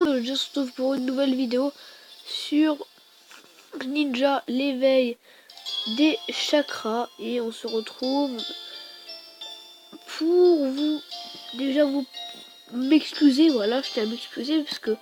Je se retrouve pour une nouvelle vidéo sur Ninja, l'éveil des chakras. Et on se retrouve pour vous m'excuser. Voilà, je tiens à m'excuser parce que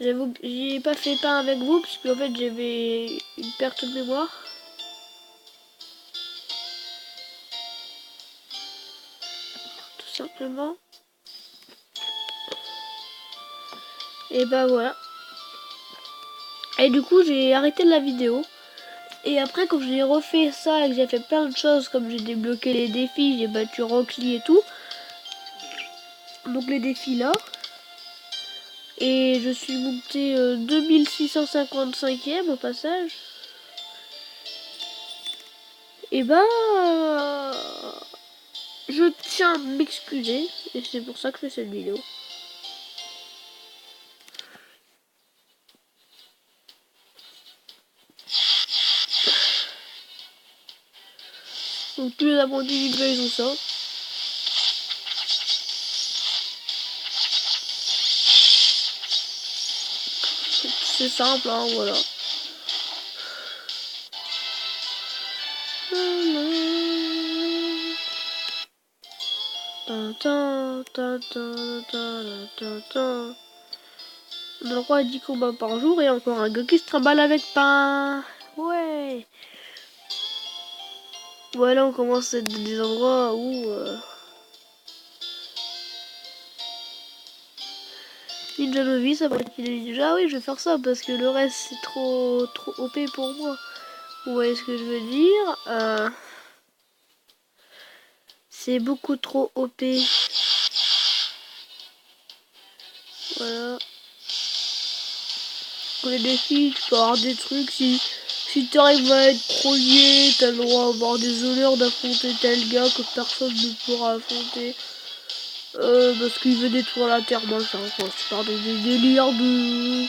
j'ai pas fait pain avec vous parce qu'en fait j'avais une perte de mémoire. Tout simplement. Et bah voilà. Et du coup j'ai arrêté la vidéo. Et après quand j'ai refait ça et que j'ai fait plein de choses, comme j'ai débloqué les défis, j'ai battu Rock Lee et tout. Donc les défis là. Et je suis monté 2655e au passage. Et bah je tiens à m'excuser. Et c'est pour ça que je fais cette vidéo. Donc tous les apprentis Ninja ils ont ça. C'est simple hein, voilà. On a le droit à 10 combats par jour et encore un gars qui se trimballe avec pain. Ouais. Voilà, on commence à être des endroits où Ninja Novice, après qu'il est déjà, oui, je vais faire ça parce que le reste c'est trop OP pour moi. Vous voyez ce que je veux dire? C'est beaucoup trop OP. Voilà. Pour les défis, tu peux avoir des trucs. Si tu arrives à être premier, t'as le droit d'avoir des honneurs d'affronter tel gars que personne ne pourra affronter. Parce qu'il veut détruire la terre, machin. Enfin, c'est par des délires de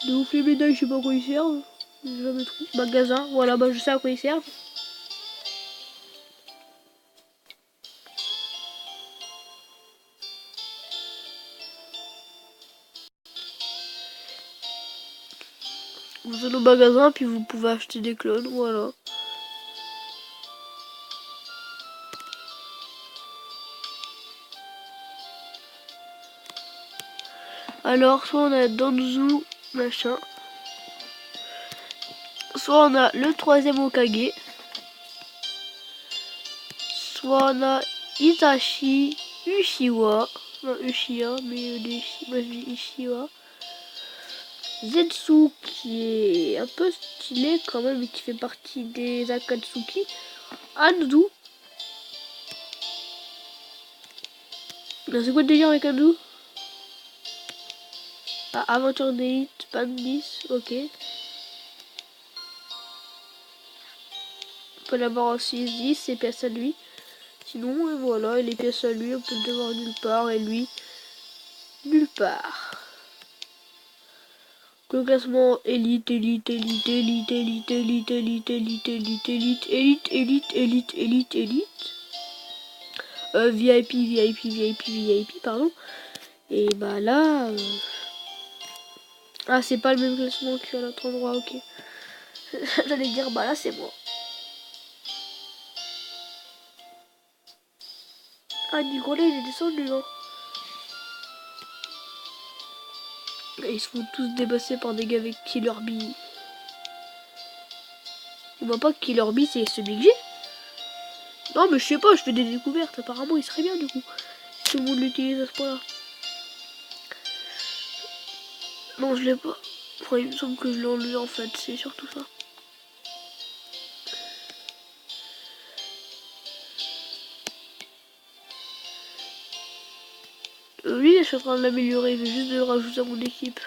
ouf. Les médailles, je sais pas à quoi ils servent. J'ai jamais trop. Magasin, voilà, bah je sais à quoi ils servent. Vous allez au magasin, puis vous pouvez acheter des clones, voilà. Alors, soit on a Danzu, machin. Soit on a le troisième Hokage. Soit on a Itachi, Uchiwa. Non, Uchiha, mais moi je dis Uchiwa. Zetsu, qui est un peu stylé quand même, et qui fait partie des Akatsuki. Hanzo. C'est quoi le délire avec Hanzo? Ah, Aventure d'élite, Bandis, ok. On peut l'avoir aussi 10, c'est pièces à lui. Sinon, voilà, et les pièces à lui, on peut le voir nulle part, et lui, nulle part. Le classement élite, élite, élite, élite, élite, élite, élite, élite, élite, élite, élite, élite, élite, élite, élite. VIP, VIP, VIP, VIP, pardon. Et bah là... Ah, c'est pas le même classement qu'à l'autre endroit, ok. J'allais dire, bah là, c'est moi. Ah, Nicolas, il est descendu, hein. Et ils se font tous dépasser par des gars avec Killer Bee. On voit pas que Killer Bee, c'est celui que j'ai. Non, mais je sais pas, je fais des découvertes. Apparemment, il serait bien, du coup. Tout le monde l'utilise à ce point-là. Non, je l'ai pas. Enfin, il me semble que je l'ai enlevé, en fait. C'est surtout ça. Lui, je suis en train de l'améliorer. Je vais juste de le rajouter à mon équipe.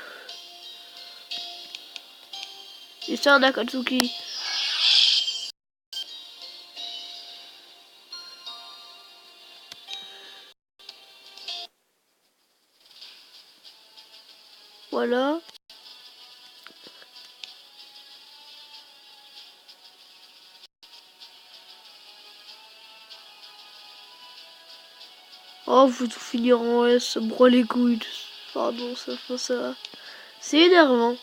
Et c'est un Akatsuki. Voilà. Oh, faut tout finir en S. Broie les couilles. Pardon, ça. C'est énervant.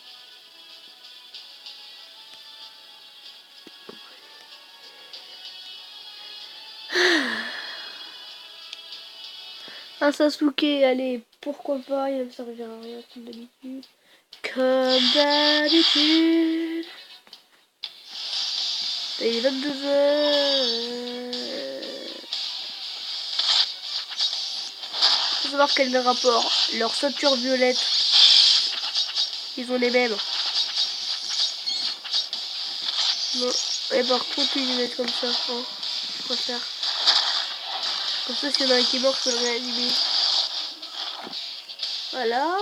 Un Sasuke, allez, pourquoi pas, il me servira à rien comme d'habitude. Comme d'habitude. Il est 22h. Faut savoir quel est le rapport. Leur ceinture violette, ils ont les mêmes. Non. Et par contre, ils les mettent comme ça. Hein. Je préfère. Comme ça, s'il y en a un qui meurt, je peux le réanimer. Voilà.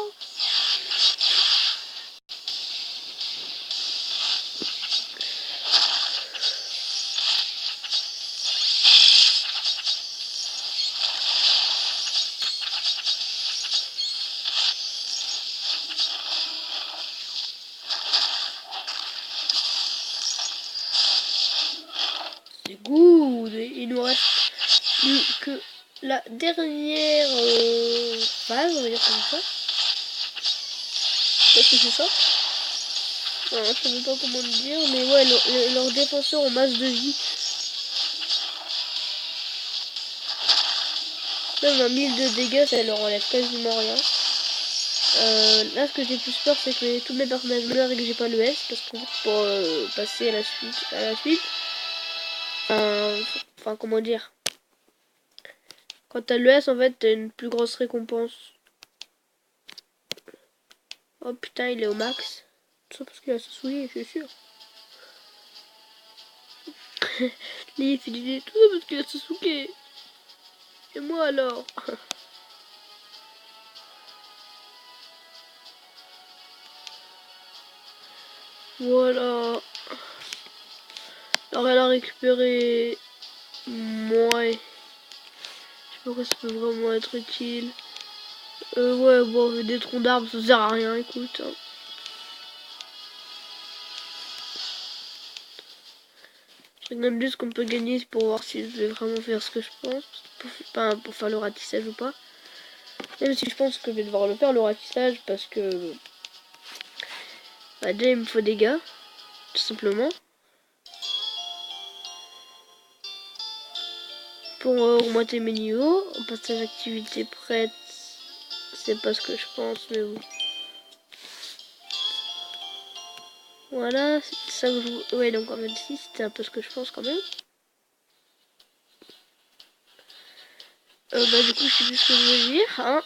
C'est good. Il nous reste plus que la dernière phase, on va dire comme ça. Est-ce que c'est ça? Non, je sais même pas comment le dire, mais ouais, leurs défenseurs ont masse de vie. Même un 1000 de dégâts, ça leur enlève quasiment rien. Là, ce que j'ai plus peur, c'est que tous mes personnages meurent et que j'ai pas le S, parce que pour passer à la suite, enfin, comment dire, quand t'as le S, en fait, t'as une plus grosse récompense. Oh putain, il est au max. Tout ça parce qu'il a Sasuke, je suis sûr. Il fait tout ça parce qu'il a Sasuke. Et moi alors? Voilà. Alors elle a récupéré. Ouais. Je sais pas pourquoi ça peut vraiment être utile. Ouais, bon, des troncs d'arbres, ça sert à rien, écoute. Hein. Je regarde juste qu'on peut gagner pour voir si je vais vraiment faire ce que je pense. Pour faire le ratissage ou pas. Même si je pense que je vais devoir le faire, le ratissage, parce que... Bah, déjà, il me faut des gars, tout simplement. Pour augmenter mes niveaux. Au passage, activité prête. C'est pas ce que je pense, mais bon. Voilà, c'est ça que je... Ouais, donc en fait, si, c'était un peu ce que je pense quand même. Bah, du coup, je sais plus ce que je veux dire, hein.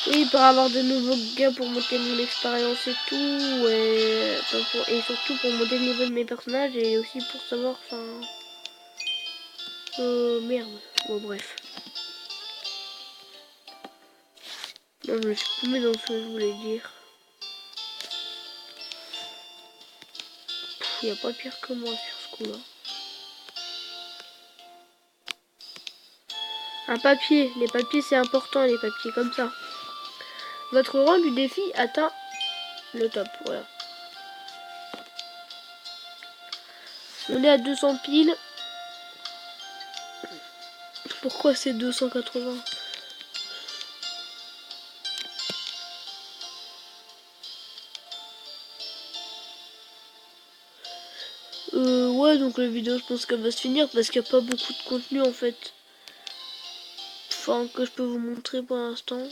Oui, pour avoir de nouveaux gars pour monter mon expérience et tout, et surtout pour monter le niveau de mes personnages et aussi pour savoir, enfin... merde, bon bref. Non, je me suis paumé dans ce que je voulais dire. Il n'y a pas pire que moi sur ce coup-là. Un papier, les papiers c'est important, les papiers comme ça. Votre rang du défi atteint le top, voilà. On est à 200 piles. Pourquoi c'est 280? Ouais, donc la vidéo, je pense qu'elle va se finir parce qu'il n'y a pas beaucoup de contenu en fait. Enfin, que je peux vous montrer pour l'instant.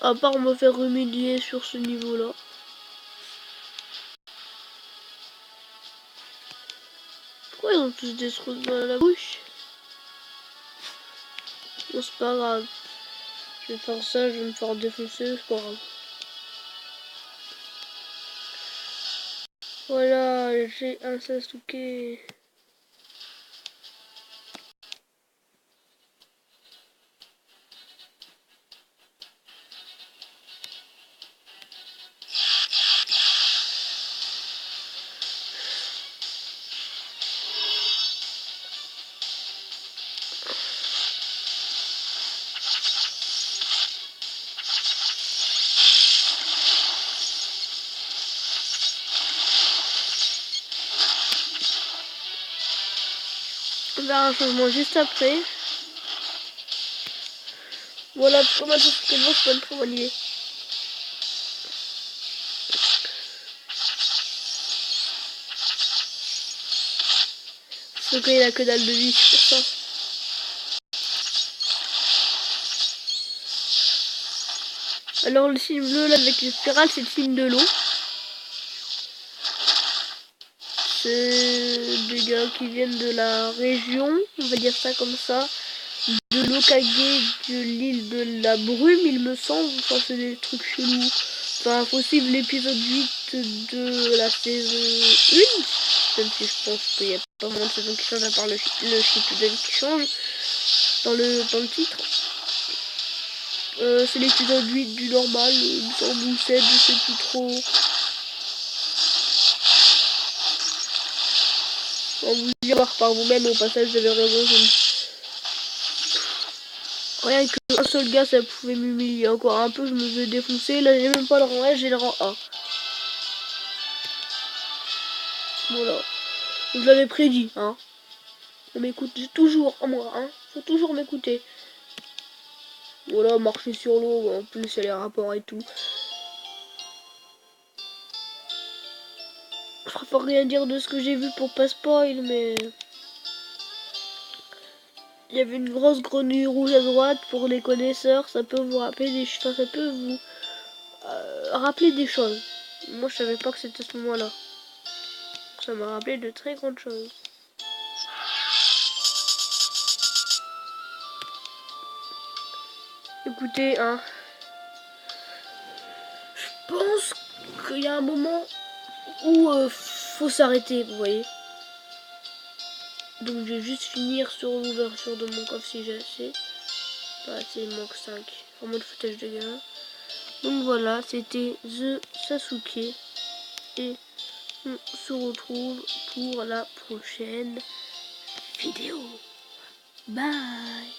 À part me faire humilier sur ce niveau-là. Pourquoi ils ont tous des trous dans la bouche? Bon, c'est pas grave. Je vais faire ça, je vais me faire défoncer, c'est pas grave. Voilà, j'ai un Sasuke. On verra un changement juste après. Voilà, pour maintenant, c'est bon, c'est pas une très bonne idée. Sauf qu'il a que dalle de vie, c'est pour ça. Alors le signe bleu là avec les spirales, c'est le signe de l'eau. C'est des gars qui viennent de la région, on va dire ça comme ça, de l'Okage, de l'île de la brume, il me semble. Enfin, c'est des trucs chelous. Enfin, faut suivre l'épisode 8 de la saison 1. Même si je pense qu'il n'y a pas vraiment de saison qui change à part le Shippuden qui change dans le titre. C'est l'épisode 8 du normal, il me semble, ou 7, je sais plus trop. On vous y voir par vous-même, au passage, j'avais raison. Rien qu'un seul gars, ça pouvait m'humilier encore un peu, je me faisais défoncer. Là, j'ai même pas le rang S, j'ai le rang A. Voilà. Je l'avais prédit, hein. On m'écoute toujours, moi, hein. Faut toujours m'écouter. Voilà, marcher sur l'eau, en plus, il y a les rapports et tout. Je préfère rien dire de ce que j'ai vu pour pas spoil, mais... Il y avait une grosse grenouille rouge à droite pour les connaisseurs, ça peut vous rappeler des choses, ça peut vous rappeler des choses. Moi je savais pas que c'était à ce moment-là. Ça m'a rappelé de très grandes choses. Écoutez, hein, je pense qu'il y a un moment où faut s'arrêter, vous voyez. Donc je vais juste finir sur l'ouverture de mon coffre si j'ai assez. Pas assez, il manque 5. Vraiment le foutage de gueule. Donc voilà, c'était The Sasuke. Et on se retrouve pour la prochaine vidéo. Bye.